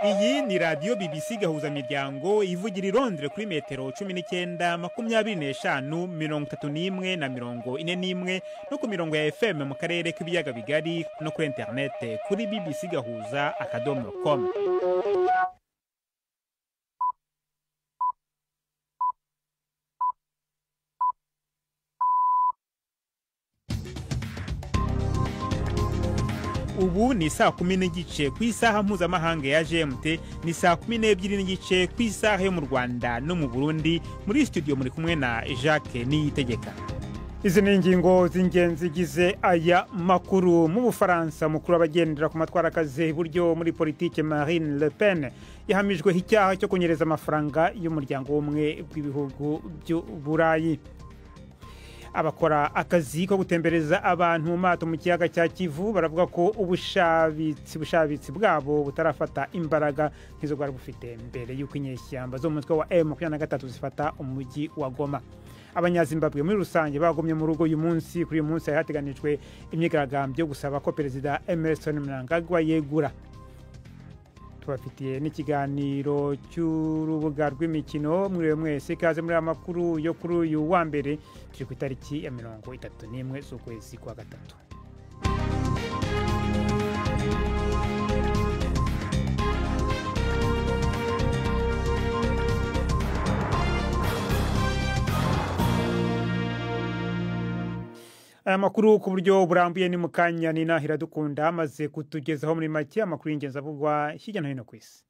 Iyi ni radio BBC gahuza miryango ivugira i Londres kuri metero 19-25-31 na 41 no ku mirongo ya FM mu karere k'ibiyaga bigari no kuri internet kuri bbcgahuza.com. Ubu ni saa 10:30 ku isaha mpuzamahanga ya GMT, ni saa 12:30 ku isaha yo mu Rwanda no mu Burundi. Muri studio muri kumwe na Jacques Niyitegeka. Izi ni ingingo z'ingenzi zigize aya makuru. Mu Bufaransa, mukuru abagendera ku matwarakazi buryo muri politike Marine Le Pen yahamijwe icyaha cyo kunyereza amafaranga y'umuryango w'umwe bw'ibihugu by'Uburayi. Abakora akazi ko gutembereza abantu mu mato mu kiyaga cya Kivu baravuga ko ubushabitsi bwabo butarafata imbaraga nk'izo bwari bufite mbere y'uko inyeshyamba zo mu mutwe wa M23 zifata umujyi wa Goma. Abanyazimbabwe muri rusange bagomye mu rugo uyu munsi. Kuri uyu munsi hateganijwe imyigaragambyo gusaba ko Perezida Emmerson Mnangagwa yegura. Tubafitiye n'ikiganiro cy'urubuga rw'imikino. Mwiriwe mwese, ikaze muri amakuru yo kuri uyu wa mbere, turi ku itariki ya 31 z'ukwezi kwa gatatu. Amakuru ku buryo burambuye ni mukanya ni Nahira Dukunda amaze kutugezaho muri make amakuru y'ingenzi avugwa hirya no hino ku isi.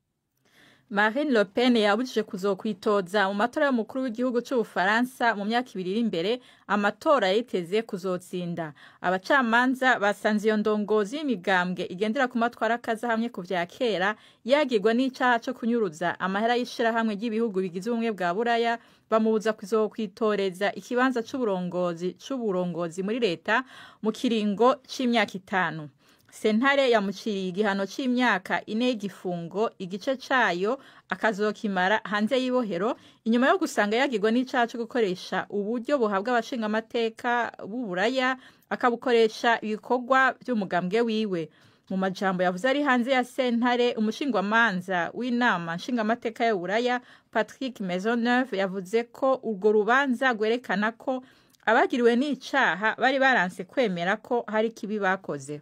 Marine Le Pen yabujije kuzokwitoza mu matora y'umukuru w'igihugu cy'Ubufaransa mu myaka 2 iri imbere. Amatora yiteze kuzotsinda. Abacamanza basanze iyo ndongozi y'imigambwe igendera ku matwara akaza hamwe ku vya kera yagirwa n'icaha cyo kunyuruza amahera y'ishira hamwe ry'ibihugu bigize ubumwe bwa Buraya, bamubuza kuzokwitoreza ikibanza c'uburongozi muri leta mu kiringo c'imyaka 5. Sentare yamuciriye igihano c'imyaka 4 y'igifungo, igice cayo akazokimara hanze y'ibohero inyuma yo gusanga yagirwa n'icaha cyo gukoresha uburyo buhabwa abashinga amateka b'Uburaya akabukoresha ibikorwa by'umugambwe wiwe. Mu majambo yavuze ari hanze ya sentare, umushingwamanza w'inama nshinga amateka y'Uburaya Patrick Maisonneuve yavuze ko urwo rubanza gwerekana ko abagiriwe n'icaha bari baranse kwemera ko hari kibi bakoze.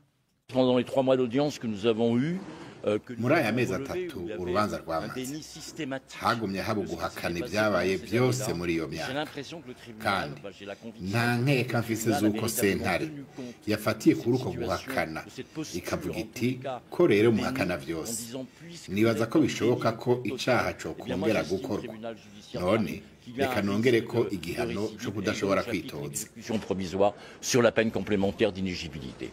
Pendant les 3 mois d'audience que nous avons eu, muri aya mezi atatu urubanza rwamaze hagumye haba guhakana ibyabaye byose muri iyo myaka, kandi nta nkeka mfise z'uko sentare yafatiye kuri uko guhakana ikavuga iti ko rero muhakana byose. Nibaza ko bishoboka ko icaha co kongera gukorwa, none reka nongere ko igihano cyo kudashobora kwitoza. sur la peine complémentaire d'inéligibilité.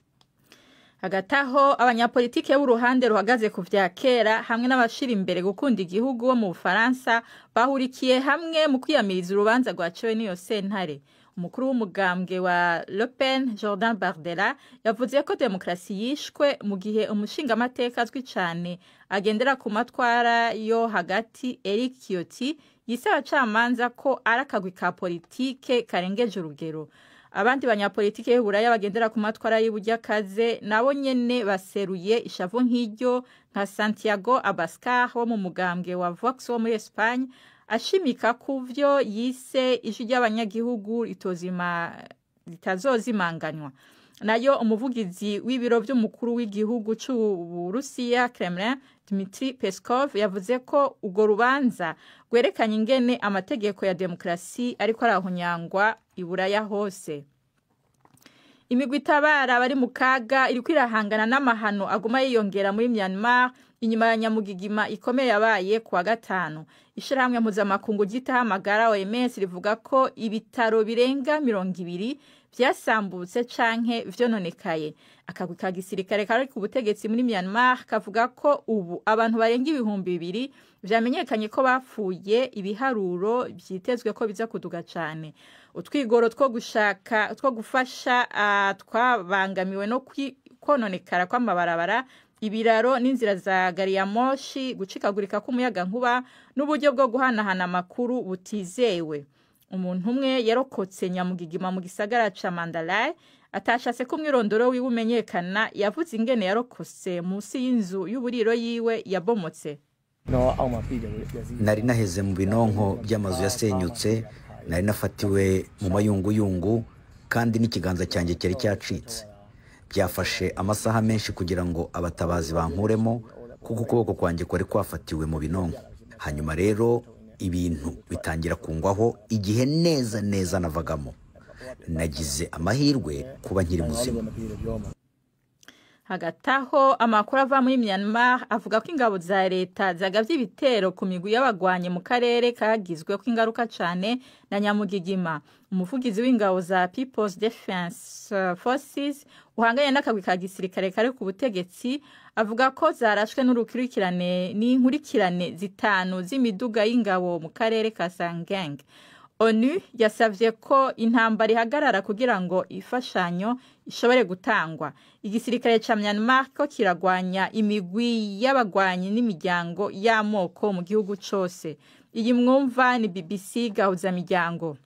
Hagataho abanyapolitike b'uruhande ruhagaze ku vya kera hamwe n'abashira imbere gukunda igihugu bo mu Bufaransa bahurikiye hamwe mu kwiyamiriza urubanza rwaciwe n'iyo sentare. Umukuru w'umugambwe wa Le Pen, Jordan Bardella, yavuze ko demokrasi yishwe mu gihe umushinga amateka azwi cyane agendera ku matwara yo hagati Eric Ciotti yisaba abacamanza ko arakagwi ka politike karengeje urugero. Abandi banyapolitike y'Uburaya bagendera ku matwara y'uburyakaze nabo nyene baseruye ishavu nk'iryo nka Santiago Abascal wo mu mugambwe wa Vox wo muri Espagne, ashimika kuvyo yise ijwi ry'abanyagihugu litazozimanganywa. Nayo umuvugizi w'ibiro by'umukuru w'igihugu c'Uburusiya Kremlin Dmitry Peskov yavuze ko urwo rubanza gwerekanye ingene amategeko ya demokrasi ariko arahunyangwa Iburaya hose. Imigwi itabara bari mu kaga iri kwirahangana n'amahano aguma yiyongera muri Myanmar inyuma ya nyamugigima ikomeye yabaye kuwa gatanu. Ishirahamwe mpuzamakungu ryitaho amagara OMS rivuga ko ibitaro birenga 200 vyasambutse canke vyononekaye. Akagwi ka gisirikare kari ku butegetsi muri Myanmar kavuga ko ubu abantu barenga 2,000 vyamenyekanye ko bapfuye, ibiharuro byitezwe ko biza kuduga cyane. Utwigoro two gufasha twabangamiwe no kononekara kw'amabarabara, ibiraro n'inzira za gari ya moshi, gucikagurika k'umuyaga nkuba n'uburyo bwo guhanahana amakuru butizewe. Umuntu umwe yarokotse nyamugigima mu gisagara ca Mandalay atashatse ko umwirondoro wiwe umenyekana yavuze ingene yarokose munsi y'inzu y'uburiro yiwe yabomotse. Nari naheze mu binonko by'amazu yasenyutse, nari nafatiwe mu mayunguyungu kandi n'ikiganza cyanjye cyari cyacitse. Byafashe amasaha menshi kugira ngo abatabazi bankuremo kuko ukuboko kwanjye kwari kwafatiwe mu binonko. Hanyuma rero ibintu bitangira kungwaho igihe neza navagamo. Nagize amahirwe kuba nkiri muzima. Hagati aho amakuru ava muri Myanmar avuga ko ingabo za leta zagavye ibitero ku migwi y'abagwanye mu karere kagizwe ko ingaruka cane na nyamugigima. Umuvugizi w'ingabo za People's Defense Forces uhanganye n'akagwi ka gisirikare kare ku butegetsi avuga ko zarashwe n'inkurikirane zitanu z'imiduga y'ingabo mu karere ka Sangeng. ONU yasavye ko intambara ihagarara kugira ngo ifashanyo ishobore gutangwa. Igisirikare ca Myanmar ko kiragwanya imigwi y'abagwanyi n'imiryango y'amoko mu gihugu cose. Iyi mwumva ni BBC gahuza miryango.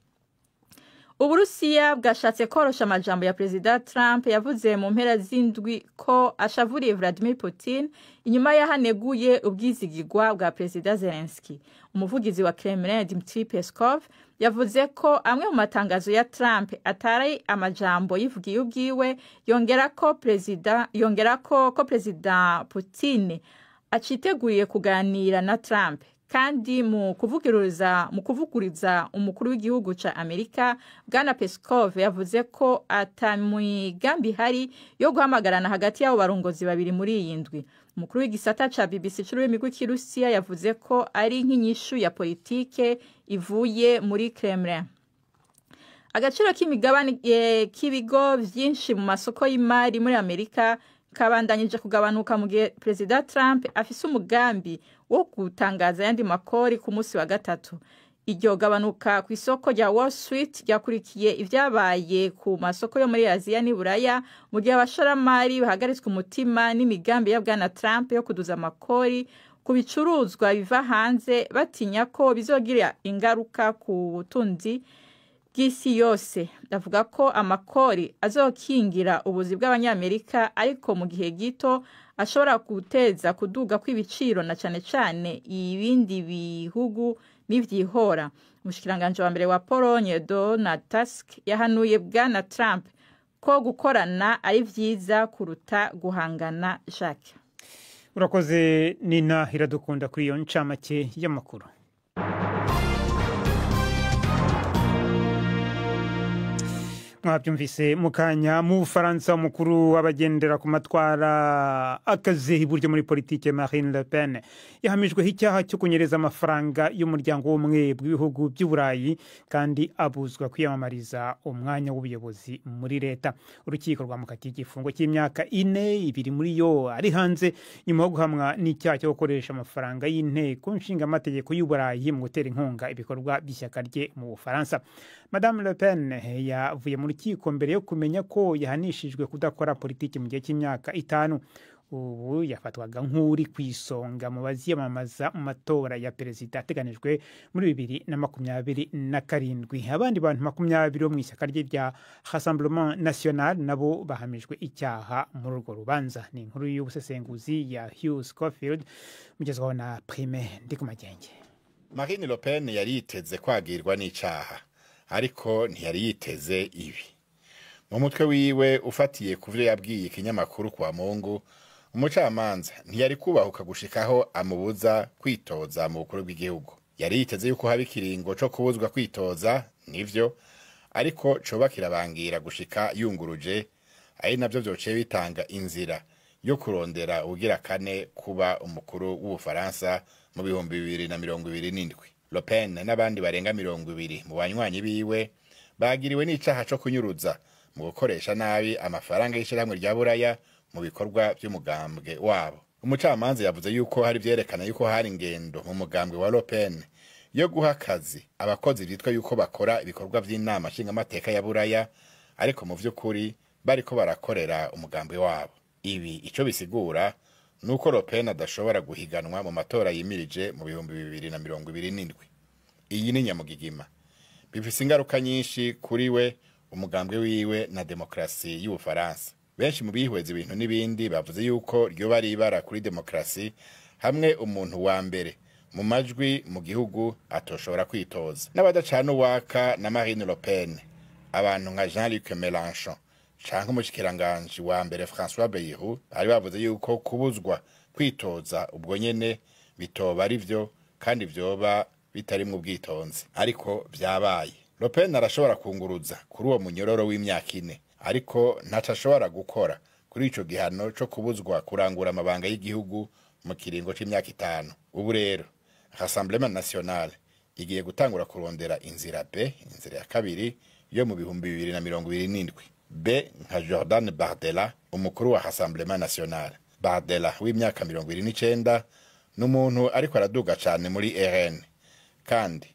Uburusiya bwashatse korosha amajambo ya President Trump yavuze mu mpera z'indwi ko ashavuriye Vladimir Putin inyuma yahaneguye ubwizigirwa bwa President Zelensky. Umuvugizi wa Kremlin Dmitry Peskov yavuze ko amwe mu matangazo ya Trump atari amajambo yivugiye ubwiwe, yongera ko President Putin aciteguriye kuganira na Trump. Kandi mu kuvuguriza umukuru w'igihugu ca Amerika, Bwana Peskov yavuze ko atamigambi hari yo guhamagarana hagati y'abo barongozi babiri muri iyi ndwi. Umukuru w'igisata ca BBC c'ururimi rw'ikirusiya yavuze ko ari nk'inyishu ya politike ivuye muri Kremlin. Agaciro k'imigabane k'ibigo vyinshi mu masoko y'imari muri Amerika kabandanyije kugabanuka mu gihe President Trump afise umugambi wo gutangaza yandi makori ku munsi wa gatatu. Iryo gabanuka ku isoko rya Wall Street ryakurikiye ivyabaye ku masoko yo muri Aziya n'Iburaya mu gihe abashoramari bahagaritswe umutima n'imigambi ya Bwana Trump yo kuduza makori ku bicuruzwa biva hanze, batinya ko bizogira ingaruka ku butunzi bw'isi yose. Ndavuga ko amakori azokingira ubuzi bw'abanyamerika, ariko mu gihe gito ashobora guteza kuduga kw'ibiciro na cane ibindi bihugu n'ivyihora. Umushikiranganje wa mbere wa Pologne Donald Tusk yahanuye Bwana Trump ko gukorana ari vyiza kuruta guhangana. Jacques, urakoze Nina Iradukunda kuri iyo ncamake y'amakuru. Mwabyumvise mukanya mu Bufaransa, umukuru w'abagendera ku matwara akaze iburyo muri politike Marine Le Pen yahamijwe icyaha cyo kunyereza amafaranga y'umuryango w'ubumwe bw'ibihugu by'Uburayi kandi abuzwa kwiyamamariza umwanya w'ubuyobozi muri leta. Urukiko rwamukatiye igifungo cy'imyaka 4, 2 muri yo ari hanze nyuma yo guhamwa n'icyaha cyo gukoresha amafaranga y'inteko nshingamategeko y'Uburayi mu gutera inkunga ibikorwa by'ishyaka rye mu Bufaransa. Madame Le Pen yavuye mu rukiko mbere yo kumenya ko yahanishijwe kudakora politiki mu gihe cy'imyaka 5. Ubu yafatwaga nk'uri kwisonga mu baziyamamaza mu matora ya perezida ateganijwe muri 2027. Abandi bantu 20 bo mu ishyaka rye rya Rassemblement National nabo bahamijwe icyaha muri urwo rubanza. Ni inkuru y'ubusesenguzi ya Hugh Schofield mugezwaho na Prime Ndikumagenge. Marine Le Pen yari yiteze kwagirwa n'icyaha, ariko ntiyari yiteze ibi. Mu mutwe wiwe ufatiye kuvyo yabwiye ikinyamakuru kwa Mungu, umucamanza ntiyari kubahuka gushikaho amubuza kwitoza mu bukuru bw'igihugu. Yari yiteze yuko haba ikiringo co kubuzwa kwitoza, nivyo, ariko coba kirabangira gushika yunguruje, ari navyo vyoce bitanga inzira yo kurondera ugira kane kuba umukuru w'Ubufaransa mu 2027. Le Pen n'abandi barenga 20 mu banywanyi biwe bagiriwe n'icaha co kunyuruza mu gukoresha nabi amafaranga y'ishiramwe rya Buraya mu bikorwa by'umugambwe wabo. Umucamanza yavuze yuko hari vyerekana yuko hari ingendo mu mugambwe wa Le Pen yo guha akazi abakozi bitwa yuko bakora ibikorwa by'inama nshingamateka ya Buraya, ariko mu vy'ukuri bariko barakorera umugambwe wabo. Ibi ico bisigura nuko Le Pen adashobora guhiganwa mu matora yimirije mu 2027. Iyi ni nyamugigima. Bifise ingaruka nyinshi kuri we umugambwe wiwe na demokrasi y'Ubufaransa. Benshi mu bihweza ibintu n'ibindi bavuze yuko ryo bari ibara kuri demokrasi hamwe umuntu wa mbere mu majwi mu gihugu atoshobora kwitoza. N'abadacana uwaka na Marine Le Pen, abantu nka Jean-Luc Mélenchon canke umushikiranganje wa mbere François Bayrou bari bavuze yuko kubuzwa kwitoza ubwo nyene bitoba ari vyo kandi vyoba bitari mu bwitonzi. Ariko vyabaye. Le Pen arashobora kunguruza kuri uwo munyororo w'imyaka 4, ariko ntacashobora gukora kuri ico gihano co kubuzwa kurangura amabanga y'igihugu mu kiringo c'imyaka 5. Ubu rero Rassemblement National igiye gutangura kurondera inzira B, inzira ya kabiri yo mu 2027. B nka Jordan Bardella, umukuru wa Rassemblement National. Bardella w'imyaka 29 n'umuntu ariko araduga cyane muri RN, kandi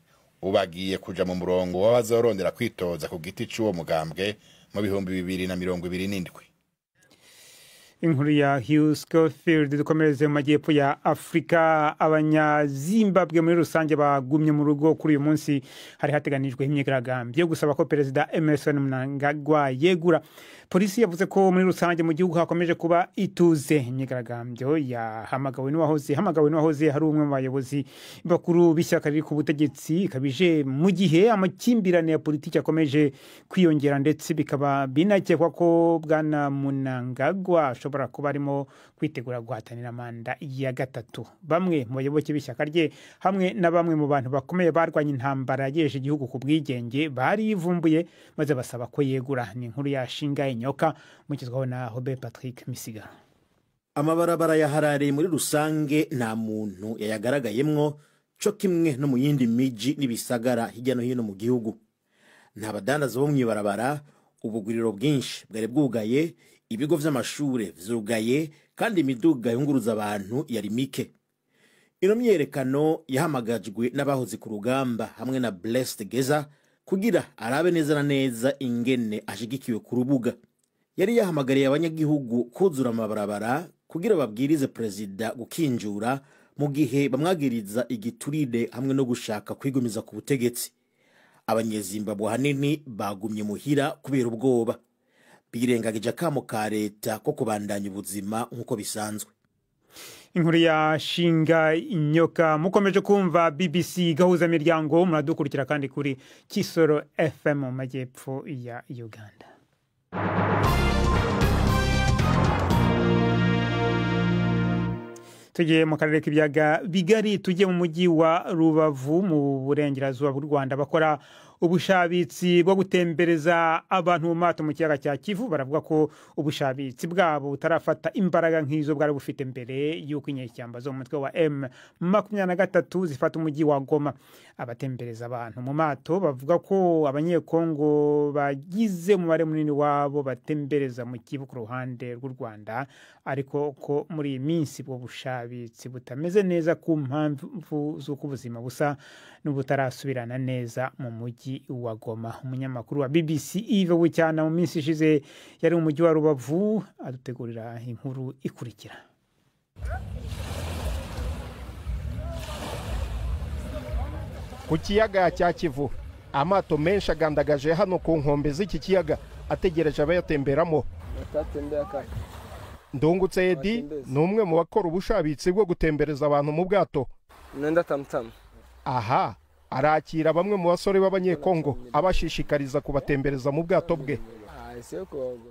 ubagiye kuja mu murongo w'abazorondera kwitoza ku giti c'uwo mugambwe mu 2027. Inkuru ya Hugh Schofield dukomereze mu majyepfo ya Afrika. Abanyazimbabwe muri rusange bagumye mu rugo kuri uyu munsi. Hari hateganijwe imyigaragambyo yo gusaba ko Perezida Emmerson Mnangagwa yegura. Polisi yavuze ko muri rusange mu gihugu hakomeje kuba ituze. Imyigaragambyo yahamagawe n'uwahoze hari umwe mu bayobozi bakuru b'ishyaka riri ku butegetsi, kabije mu gihe amakimbirane ya politiki akomeje kwiyongera, ndetse bikaba binakekwa ko Bwana Mnangagwa ashobora kuba arimo kwitegura guhatanira manda ya gatatu. Bamwe mu bayoboke b'ishyaka rye hamwe na bamwe mu bantu bakomeye barwanya intambara yagejeje igihugu ku bwigenge barivumbuye maze basaba ko yegura. Ni inkuru ya Shinga Nyoka mukizwaho na Robert Patrick Misiga. Amabarabara ya Harare muri rusange nta muntu yayagaragayemwo, cyo kimwe no mu yindi miji n'ibisagara hirya no hino mu gihugu. Nta badandaza bo mw'ibarabara, ubuguriro bwinshi bwari bwugaye, ibigo vy'amashure vyugaye, kandi imiduga yunguruza abantu yari mike. Ino myerekano yahamagajwe n'abahoze ku rugamba hamwe na Blessed Geza kugira arabe neza na neza ingene ashigikiwe ku rubuga. Yari yahamagariye abanyagihugu kuzura amabarabara kugira babwirize perezida gukinjura mu gihe bamwagiriza igiturire hamwe no gushaka kwigumiza ku butegetsi. Abanyezimbabwe hanini bagumye muhira kubera ubwoba, birengagije akamo ka leta ko kubandanya ubuzima nk'uko bisanzwe. Inkuru ya Shinga Nyoka. Mukomeje kumva BBC gahuza miryango, muradukurikira kandi kuri Kisoro FM mu majyepfo ya Uganda. Tugiye mu karere k'ibyaga bigari, tujye mu mujyi wa Rubavu mu burengerazuba bw'u Rwanda. Bakora ubushabitsi bwo gutembereza abantu mu mato mu kiyaga cya Kivu baravuga ko ubushabitsi bwabo butarafata imbaraga nk'izo bwari bufite mbere y'uko inyeshyamba zo mu mutwe wa M23 zifata umujyi wa Goma. Abatembereza abantu mu mato bavuga ko abanyekongo bagize umubare munini wabo batembereza mu Kivu ku ruhande rw'u Rwanda, ariko ko muri iyi minsi bwo bushabitsi butameze neza ku mpamvu z'uko ubuzima busa n'ubutarasubirana neza mu mujyi wa Goma. Umunyamakuru wa BBC Yves Bucyana mu minsi ishize yari mu mujyi wa Rubavu adutegurira inkuru ikurikira. Ku kiyaga cya Kivu amato menshi agandagaje hano ku nkombe z'iki kiyaga ategereje abayatemberamo. Ndungutse Edi ni umwe mu bakora ubushabitsi bwo gutembereza abantu mu bwato. Aha arakira bamwe mu basore b'abanyekongo abashishikariza kubatembereza mu bwato bwe.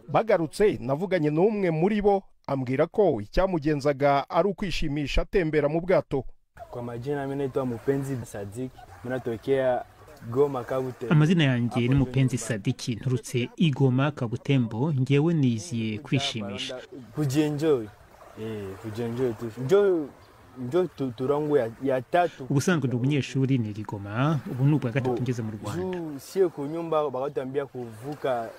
Bagarutse navuganye n'umwe muri bo ambwira ko icyamugenzaga ari ukwishimisha atembera mu bwato. Kwa majina mimi naitwa Mupenzi Sadiki, mnatokea Goma Kabutembo. Amazina yanjye ni Mupenzi Sadiki, nturutse Igoma Kabutembo. Ngewe niziye kwishimisha, kujienjoy. Kujienjoy tu. Njo turangu ya tatu. Ubusanzwe ndi umunyeshuri ni Igoma, ubu ni ubwa gatatu ngeze mu Rwanda. Sio kunyumba bakatambia kuvuka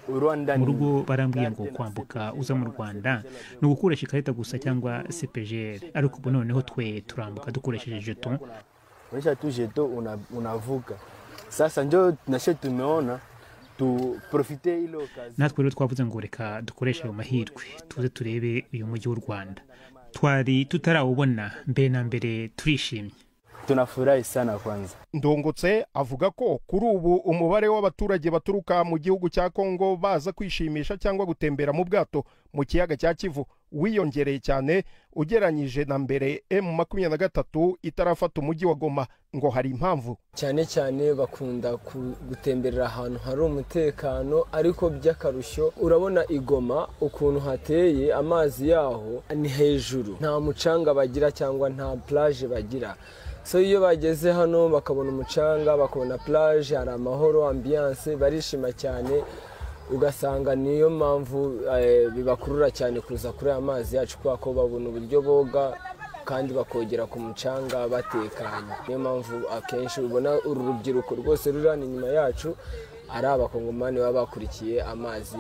mu rugo barambwiye ngo kwambuka uza mu Rwanda ni ugukoresha ikarita gusa cyangwa CPGR, ariko ubu noneho twe turambuka dukoresheje jeton. Unesha tu jeton unavuka. Sasa ndio nashe tumeona tu profite ilo kazi. Natwe rero twavuze ngo reka dukoreshe ayo mahirwe tuze turebe uyu mujyi w'u Rwanda. Twari tutarawubona mbere na mbere, turishimye. tunafurahi sana kwanza. Ndongotse avuga ko kuri ubu umubare w'abaturage baturuka mu gihugu cya Kongo baza kwishimisha cyangwa gutembera mu bwato mu kiyaga cya Kivu wiyongereye cyane ugeranyije na mbere M23 itarafata umujyi wa Goma, ngo hari impamvu. Cyane cyane bakunda gutemberera ahantu hari umutekano, ariko by'akarusho urabona igoma ukuntu hateye, amazi yaho ni hejuru, nta mucanga bagira cyangwa nta plage bagira. So iyo bageze hano bakabona umucanga, bakabona plage, hari amahoro, ambiance, barishima cyane, ugasanga niyo mpamvu bibakurura cyane kuza kuri amazi yacu, kwa ko babona uburyo boga kandi bakogera ku mucanga batekanye. Niyo mpamvu akenshi ubona uru rubyiruko rwose rurana inyuma yacu ari abakongomani baba bakurikiye amazi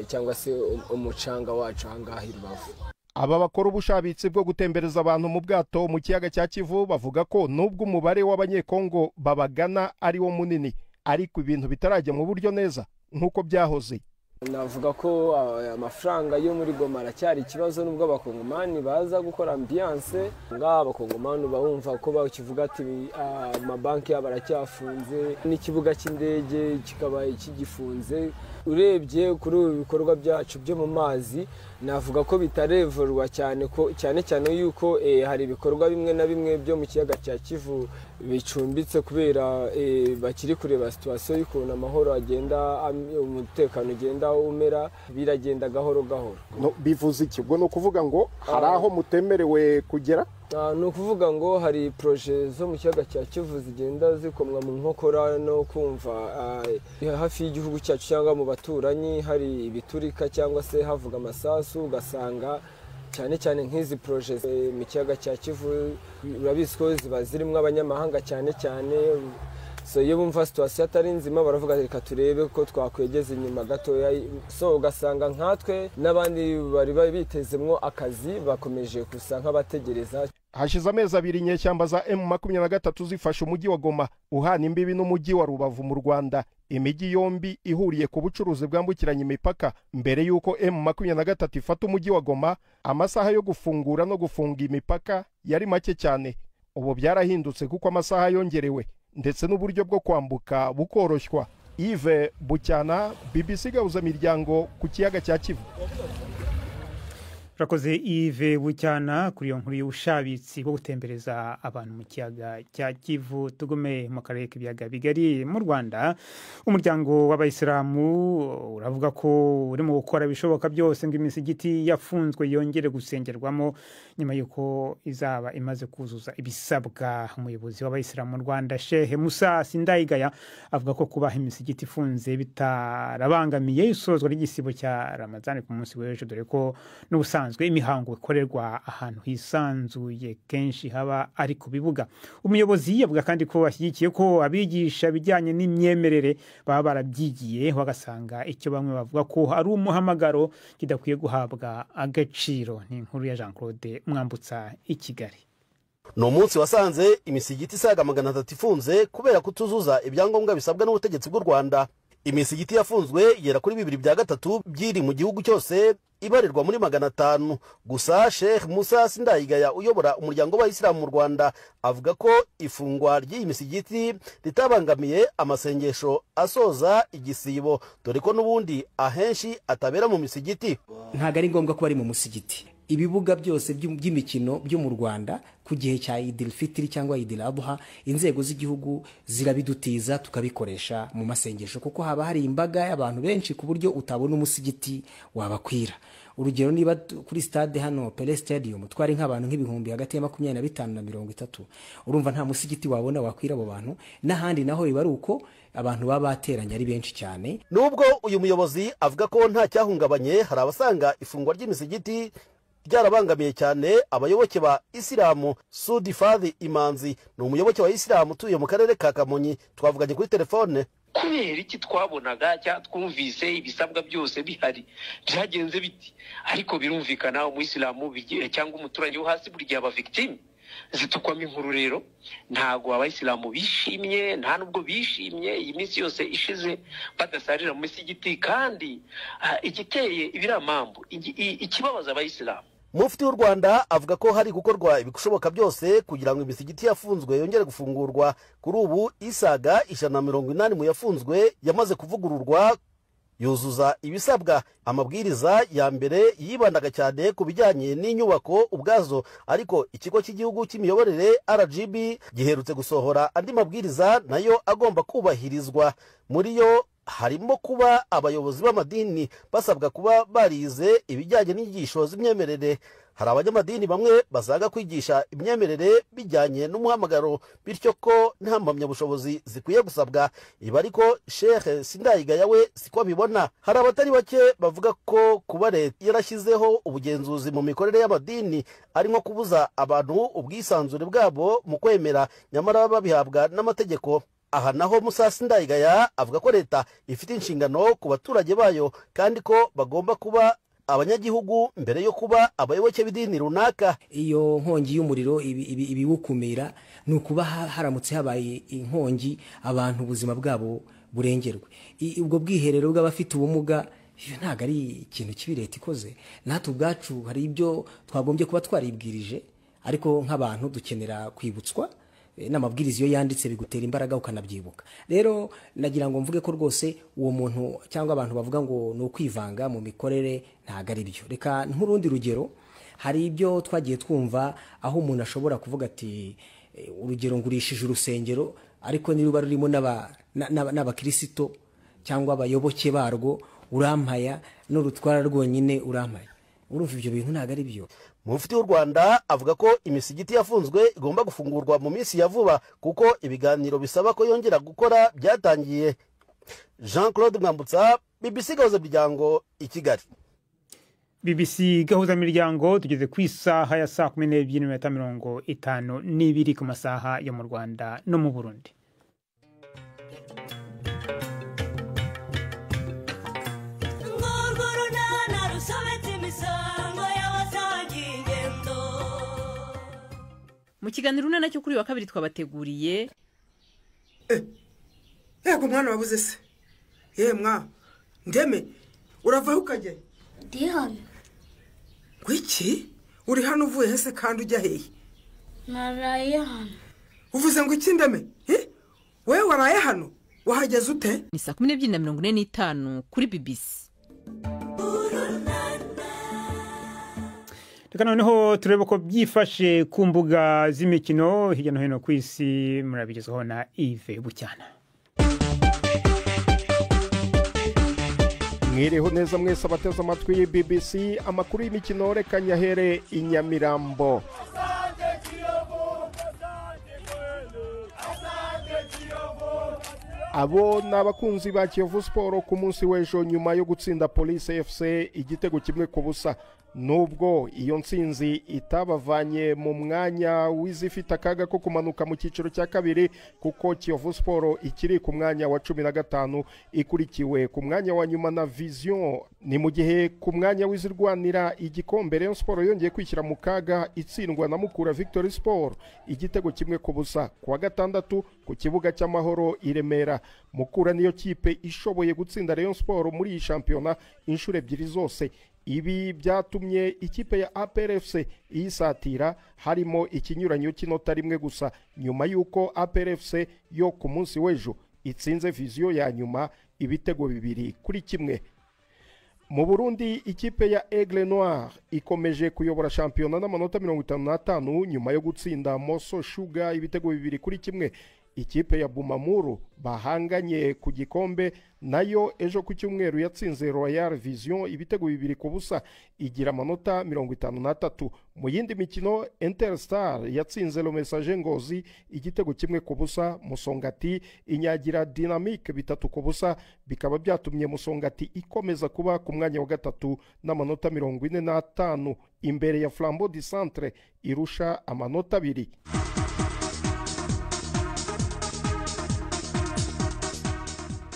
cyangwa se umucanga wacu ahangaha i Rubavu. Aba bakora ubushabitsi bwo gutembereza abantu mu bwato mu kiyaga cya Kivu bavuga ko nubwo umubare w'abanyekongo babagana ari wo munini, ariko ibintu bitarajya mu buryo neza nk'uko byahoze. Navuga ko amafaranga yo muri Goma aracyari ikibazo, nubwo abakongomani baza gukora ambiance, abakongomani bumva ko bakivuga ati amabanki yabo aracyafunze n'ikibuga cy'indege kikaba kigifunze. Urebye kuri ubu bikorwa byacu byo mu mazi, navuga ko bitarevorwa cyane, ko cyane yuko hari ibikorwa bimwe na bimwe byo mu kiyaga cya Kivu bicumbitse kubera bakiri kureba situation y'ukuntu amahoro agenda, umutekano ugenda umera, biragenda gahoro gahoro. No, bivuze iki? Ubwo no kuvuga ngo hari aho mutemerewe kugera? Ni ukuvuga ngo hari projet zo mu kiyaga cya Kivu zigenda zikomwa mu nkokora no kumva hafi y'igihugu cyacu cyangwa mu baturanyi hari ibiturika cyangwa se havuga amasasu, ugasanga cyane nk'izi projet mu kiyaga cya Kivu urabizi ko ziba zirimo abanyamahanga cyane. So iyo bumva situation atari nzima baravuga reka turebe ko twakwegeza inyuma gatoya, so ugasanga nkatwe n'abandi bari bitezemwo akazi bakomeje gusa nk'abategereza. Hashize amezi abiri inyeshyamba za M23 zifashe umujyi wa Goma uhana imbibi n'umujyi wa Rubavu mu Rwanda, imijyi yombi ihuriye ku bucuruzi bwambukiranya imipaka. Mbere yuko M23 ifata umujyi wa Goma, amasaha yo gufungura no gufunga imipaka yari make cyane. Ubu byarahindutse kuko amasaha yongerewe ndetse n'uburyo bwo kwambuka bukoroshywa. Yves Bucyana, BBC Gahuza Miryango, ku kiyaga cya Kivu. Rakoze Yves Bucyana kuri iyo nkuru y'ubushabitsi bwo gutembereza abantu mu kiyaga cya Kivu. Tugume mu karere k'ibiyaga bigari mu Rwanda. Umuryango w'Abayisilamu uravuga ko urimo gukora ibishoboka byose ngo imisigiti yafunzwe yongere gusengerwamo nyuma y'uko izaba imaze kuzuza ibisabwa. Umuyobozi w'Abayisilamu mu Rwanda Sheikh Musa Sindayigaya avuga ko kubaha imisigiti ifunze bitarabangamiye isozwa ry'igisibo cya Ramadhan ku munsi w'ejo, dore ko n'ubusanzwe imihango ikorerwa ahantu hisanzuye kenshi haba ari ku bibuga. Umuyobozi yavuga kandi ko bashyigikiye ko abigisha bijyanye n'imyemerere baba barabyigiye, bagasanga icyo bamwe bavuga ko ari umuhamagaro kidakwiye guhabwa agaciro. Ni inkuru ya Jean Claude Mwambutsa i Kigali. No munsi wasanze imisigiti isaga 300 ifunze kubera kutuzuza ibyangombwa bisabwa n'ubutegetsi bw'u Rwanda. Imisigiti yafunzwe yera kuri 2/3 byiri mu gihugu cyose, ibarirwa muri 500. Gusa Sheikh Musa Sindayigaya uyobora umuryango w'Abayisilamu mu Rwanda avuga ko ifungwa ry'iyi misigiti ritabangamiye amasengesho asoza igisibo, dore ko n'ubundi ahenshi atabera mu misigiti. Ntago ari ngombwa ko ari mu musigiti. Ibibuga byose by'imikino byo mu Rwanda ku gihe cya Idil Fitri cyangwa Idil Adha, inzego z'igihugu zirabidutiza tukabikoresha mu masengesho, kuko haba hari imbaga y'abantu benshi ku buryo utabona umusigiti wabakwira. Urugero, niba kuri stade hano Pele Stadium twari nk'abantu nk'ibihumbi hagati ya 25 na 30, urumva nta musigiti wabona wakwira abo bantu. N'ahandi naho biba ari uko abantu baba bateranye ari benshi cyane. Nubwo uyu muyobozi avuga ko nta cyahungabanye, hari abasanga ifungwa ry'imisigiti byarabangamiye cyane abayoboke ba Isilamu. Sudi Fadhi Imanzi ni umuyoboke wa Isilamu utuye mu karere ka Kamonyi, twavuganye kuri telefone. Kubera iki twabonaga twumvise ibisabwa byose bihari, byagenze biti, ariko birumvikana umuyisilamu cyangwa umuturage wo hasi buri gihe aba victime zitukwamo inkuru. Rero ntago Abayisilamu bishimye, nta nubwo bishimye iyi minsi yose ishize badasarira mu misigiti. Kandi igiteye ibiramambo, ikibabaza Abayisilamu, Mufti w'u Rwanda avuga ko hari gukorwa ibishoboka byose kugira ngo imisigiti yafunzwe yongere gufungurwa. Kuri ubu isaga 180 mu yafunzwe yamaze kuvugururwa yuzuza ibisabwa. Amabwiriza ya mbere yibandaga cyane ku bijyanye n'inyubako ubwazo, ariko ikigo cy'igihugu cy'imiyoborere RGB giherutse gusohora andi mabwiriza nayo agomba kubahirizwa. Muri yo harimo kuba abayobozi b'amadini basabwa kuba barize ibijyanye n'inyigisho z'imyemerere. Hari abanyamadini bamwe bazaga kwigisha imyemerere bijyanye n'umuhamagaro, bityo ko nta mpamyabushobozi zikwiye gusabwa. Ibi ariko Sheikh Sindayigaya we siko bibona. Hari abatari bake bavuga ko kuba leta yarashyizeho ubugenzuzi mu mikorere y'amadini ari nko kubuza abantu ubwisanzure bwabo mu kwemera, nyamara babihabwa n'amategeko. Aha naho Musa Sindayigaya avuga ko leta ifite inshingano ku baturage bayo kandi ko bagomba kuba abanyagihugu mbere yo kuba abayoboke b'idini runaka. Iyo nkongi y'umuriro ibiwukumira ni ukuba haramutse habaye inkongi abantu ubuzima bwabo burengerwe. Ubwo bwiherero bw'abafite ubumuga ntabwo ari ikintu kibi leta ikoze. Natwe ubwacu hari ibyo twagombye kuba twaribwirije, ariko nk'abantu dukenera kwibutswa n'amabwiriza iyo yanditse bigutera imbaraga ukanabyibuka. Rero nagira ngo mvuge ko rwose uwo muntu cyangwa abantu bavuga ngo ni ukwivanga mu mikorere ntabwo ari byo. Reka nk'urundi rugero, hari ibyo twagiye twumva aho umuntu ashobora kuvuga ati urugero ngurishije urusengero ariko niruba rurimo n'abakirisito cyangwa abayoboke barwo urampaya n'urutwara rwonyine urampaya. Urumva ibyo bintu ntabwo ari byo. Mufti w'u Rwanda avuga ko imisigiti yafunzwe igomba gufungurwa mu minsi ya vuba kuko ibiganiro bisaba ko yongera gukora byatangiye. Jean Claude Mwambutsa, BBC Gahuzamiryango i Kigali. BBC Gahuzamiryango tugeze ku isaha ya saa 12:52 ku masaha yo mu Rwanda no mu Burundi. Mu kiganiro nacyo kuri wa kabiri twabateguriye yego mwana wabuze se mwa ndeme uravaho ukajye ndi hano. Gwiki uri hano uvuye hese kandi ujya hehe? Naraye hano. Uvuze ngo iki ndeme? Wewe waraye hano wahageze ute? Ni saa 12:45 kuri BBC. Reka noneho turebe ko byifashe ku mbuga z'imikino hirya no hino ku isi. Murabigezwaho na Yves Bucyana. Mwiriho neza mwese abateze amatwi BBC. Amakuru y'imikino reka nyahere i Nyamirambo. Abo n'abakunzi ba Kiyovu Sport ku munsi w'ejo nyuma yo gutsinda Police FC igitego kimwe ku busa. Nubwo iyo ntsinzi itabavanye mu mwanya w'izifite akaga ko kumanuka mu cyiciro cya kabiri, kuko Kiyovu Sport ikiri ku mwanya wa 15 ikurikiwe ku mwanya wa nyuma na Vision. Ni mu gihe ku mwanya w'izirwanira igikombe Rayon Sport yongeye kwishyira mu kaga itsindwa na Mukura Victory Sport igitego kimwe ku busa kuwa gatandatu ku kibuga cy'Amahoro i Remera. Mukura niyo kipe ishoboye gutsinda Rayon Sport muri iyi shampiyona inshuro ebyiri zose. Ibi byatumye ikipe ya APR FC isatira, harimo ikinyuranyo cy'inota rimwe gusa nyuma yuko APR FC yo ku munsi w'ejo itsinze Vision ya nyuma ibitego 2-1. Mu Burundi ikipe ya Aigle Noir ikomeje kuyobora shampiyona n'amanota 55 nyuma yo gutsinda Moso Sugar ibitego 2-1. Ikipe ya Bumamuru bahanganye ku gikombe nayo ejo ku cyumweru yatsinze Royal Vision ibitego 2 ku busa igira amanota 53. Mu yindi mikino Interstar yatsinze Le Messager Ngozi igitego kimwe ku busa. Musongati inyagira Dynamique 3 ku busa, bikaba byatumye Musongati ikomeza kuba ku mwanya wa gatatu n'amanota 45 imbere ya Flambeau du Centre irusha amanota 2.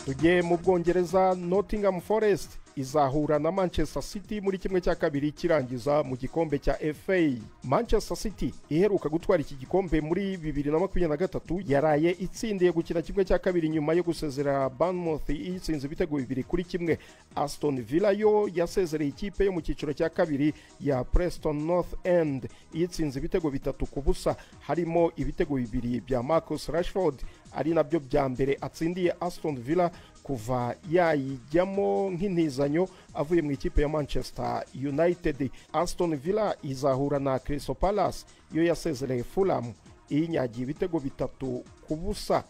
Tugiye mu Bwongereza, Nottingham Forest izahura na Manchester City muri kimwe cya kabiri kirangiza mu gikombe cya FA. Manchester City iheruka gutwara iki gikombe muri 2023 yaraye itsindiye gukina kimwe cya kabiri nyuma yo gusezera Bournemouth itsinze ibitego 2-1. Aston Villa yo yasezereye ikipe yo mu cyiciro cya kabiri ya Preston North End itsinze ibitego 3-0, harimo ibitego 2 bya Marcus Rashford ari nabyo bya mbere atsindiye Aston Villa kuva yayijyamo nk'intizanyo avuye mu ikipe ya Manchester United. Aston Villa izahura na Crystal Palace yo yasezereye Fulham inyagiye ibitego 3-0.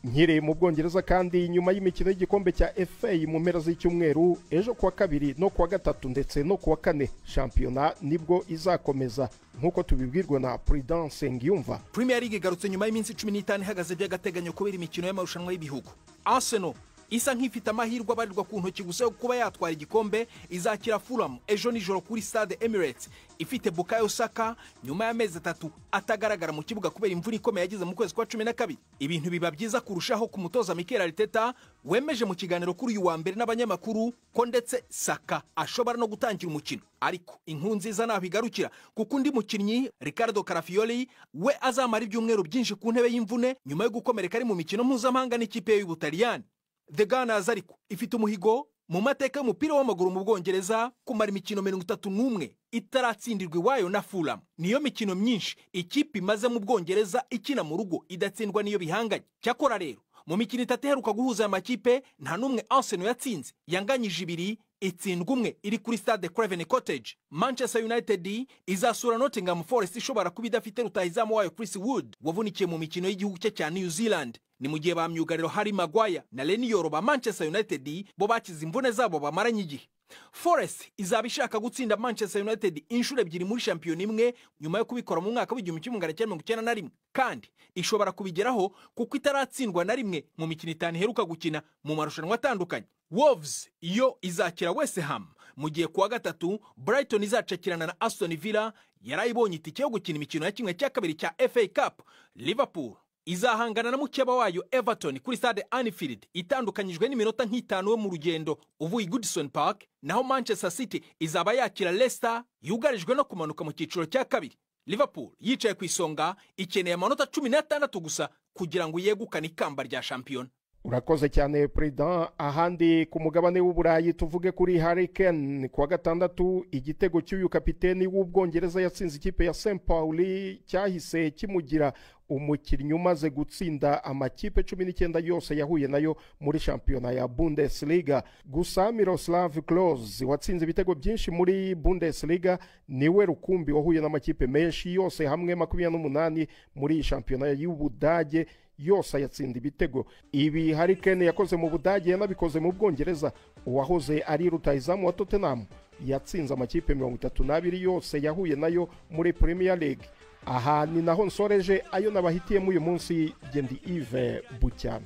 Nkiri mu Bwongereza kandi nyuma y'imikino y'igikombe cya FA mu mpera z'icyumweru, ejo kuwa kabiri no kuwa gatatu ndetse no kuwa kane shampiyona nibwo izakomeza nkuko tubibwirwa na Prudence Ngiyumva. Premier League igarutse nyuma y'iminsi 15 ihagaze by'agateganyo kubera imikino y'amarushanwa y'ibihugu. Arsenal isa nk'ifite amahirwe abarirwa ku ntoki gusa yo kuba yatwara igikombe, izakira Fulham ejo nijoro kuri Stade Emirates ifite Bukayo Saka nyuma y'amezi 3 atagaragara mu kibuga kubera imvune ikomeye yagize mu kwezi kwa 12. Ibintu biba byiza kurushaho ku mutoza Mikel Arteta wemeje mu kiganiro kuri uyu wa mbere n'abanyamakuru ko ndetse Saka ashobora no gutangira umukino. Ariko inkuru nziza naho igarukira kuko undi mukinnyi Riccardo Carafioli we azamara ibyumweru byinshi ku ntebe y'imvune nyuma yo gukomereka ari mu mikino mpuzamahanga n'ikipe y'Ubutaliyani. The Gunners ariko ifite umuhigo mu mateka y'umupira w'amaguru mu Bwongereza kumara imikino 31 itaratsindirwa iwayo na Fulham. Niyo mikino myinshi ikipe imaze mu Bwongereza ikina mu rugo idatsindwa niyo bihanganye. Cyakora rero mu mikino itatu iheruka guhuza amakipe nta numwe Arsenal yatsinze, yanganyije 2 itsindwa 1 iri kuri Stade Craven Cottage. Manchester United izasura Nottingham Forest ishobora kuba idafite rutahizamu wayo Chris Wood wavunikiye mu mikino y'igihugu cye cya New Zealand. Ni mu gihe ba myugariro Harry Maguire na Lenny Yoro ba Manchester United bo bakize imvune zabo bamaranye igihe. Forest izaba ishaka gutsinda Manchester United inshuro 2 muri shampiyona imwe nyuma yo kubikora mu mwaka w'1991 kandi ishobora kubigeraho kuko itaratsindwa na rimwe mu mikino 5 iheruka gukina mu marushanwa atandukanye. Wolves iyo izakira West Ham mu gihe kuwa gatatu Brighton izacakirana na Aston Villa yarayibonye itike yo gukina imikino ya kimwe cya kabiri cya FA Cup. Liverpool izahangana na mukeba wayo Everton kuri Stade Anfield itandukanyijwe n'iminota nk'itanu yo mu rugendo uvuye Goodison Park, naho Manchester City izaba yakira Leicester yugarijwe no kumanuka mu cyiciro cya kabiri. Liverpool yicaye ku isonga ikeneye amanota 16 gusa kugira ngo yegukane ikamba rya shampiyona. Urakoze cyane President. Ahandi ku mugabane w'Uburayi tuvuge kuri Harry Kane kuwa gatandatu igitego cy'uyu kapiteni w'Ubwongereza yatsinze ikipe ya St Pauli cyahise kimugira umukinnyi umaze gutsinda amakipe 19 yose yahuye nayo muri shampiyona ya Bundesliga. Gusa Miroslav Klose watsinze ibitego byinshi muri Bundesliga niwe rukumbi wahuye n'amakipe menshi yose hamwe 28 muri shampiyona y'Ubudage yose yatsinda ibitego. Ibi Harry Kane yakoze mu Budage yanabikoze mu Bwongereza. Uwahoze ari rutahizamu wa Tottenham yatsinze amakipe 32 yose yahuye nayo muri Premier League. Aha ni naho nsoreje ayo nabahitiyemo uyu munsi. Gendi Yves Bucyana.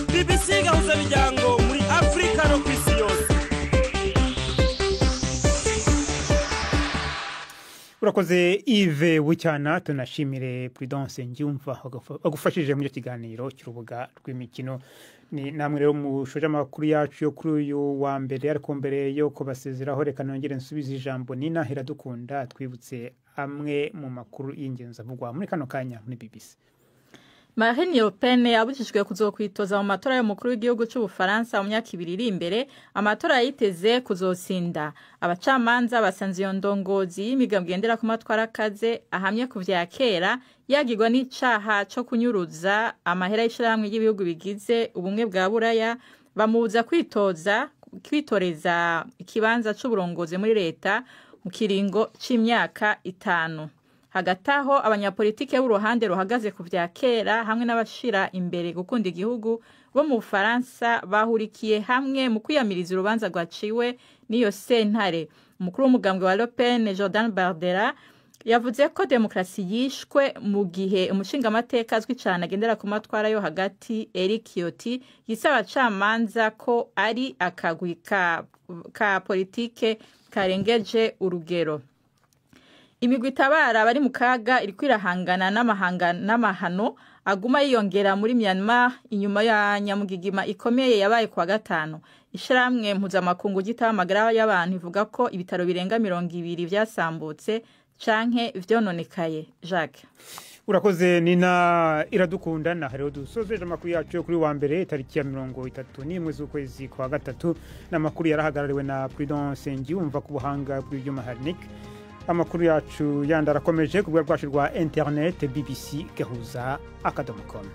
BBC gahuza bijyango muri Afrika no kwisi yose. Urakoze Yves Bucyana, tunashimire Prudence Ngiyumva agufashije mu kiganiro cy'urubuga rw'imikino. Ni namwe rero mushoje amakuru yacu yo kuri uyu wa mbere, ariko mbere yo kubasezeraho reka nongere nsubize ijambo Nina Iradukunda twibutse amwe mu makuru y'ingenzi avugwa muri kano kanya muri BBC. Marine Le Pen yabujijwe kuzokwitoza mu matora y'umukuru w'igihugu cy'Ubufaransa mu myaka 2 iri imbere. Amatora yiteze kuzotsinda. Abacamanza basanze iyo ndongozi y'imigambwe gendera ku matwara kaze ahamye ku vya kera yagirwa n'icaha cyo kunyuruza amahera y'ishyirahamwe y'ibihugu bigize ubumwe bwa Buraya, bamubuza kwitoreza ikibanza cy'uburongozi muri leta mu kiringo c'imyaka 5. Hagati aho abanyapolitike b'uruhande ruhagaze ku vya kera hamwe n'abashira imbere gukunda igihugu bo mu Bufaransa bahurikiye hamwe mu kwiyamiriza urubanza rwaciwe n'iyo sentare. Umukuru w'umugambwe wa Le Pen Jordan Bardella yavuze ko demokrasi yishwe mu gihe umushingamateka azwi cyane agendera ku matwara yo hagati Eric Ciotti yisaba abacamanza ko ari akagwi ka politike karengeje urugero. Imigwi itabara bari mu kaga iri kwirahangana n'amahano aguma yiyongera muri Myanmar inyuma ya nyamugigima ikomeye yabaye kwa gatanu. Ishiramwe mpuzamakungu ry'amagara y'abantu ivuga ko ibitaro birenga 200 vyasambutse canke vyononekaye. Jacques urakoze Nina Iradukunda na rero dusozeje amakuru yacu kuri wa mbere tariki ya 31 z'ukwezi kwa gatatu n'amakuru yarahagarariwe na Prudence Ngiyumva ku buhanga bw'ibyuma Harnik. Amakuru yacu yandarakomeje ku rwego rwa internet bbc.gahuza.com.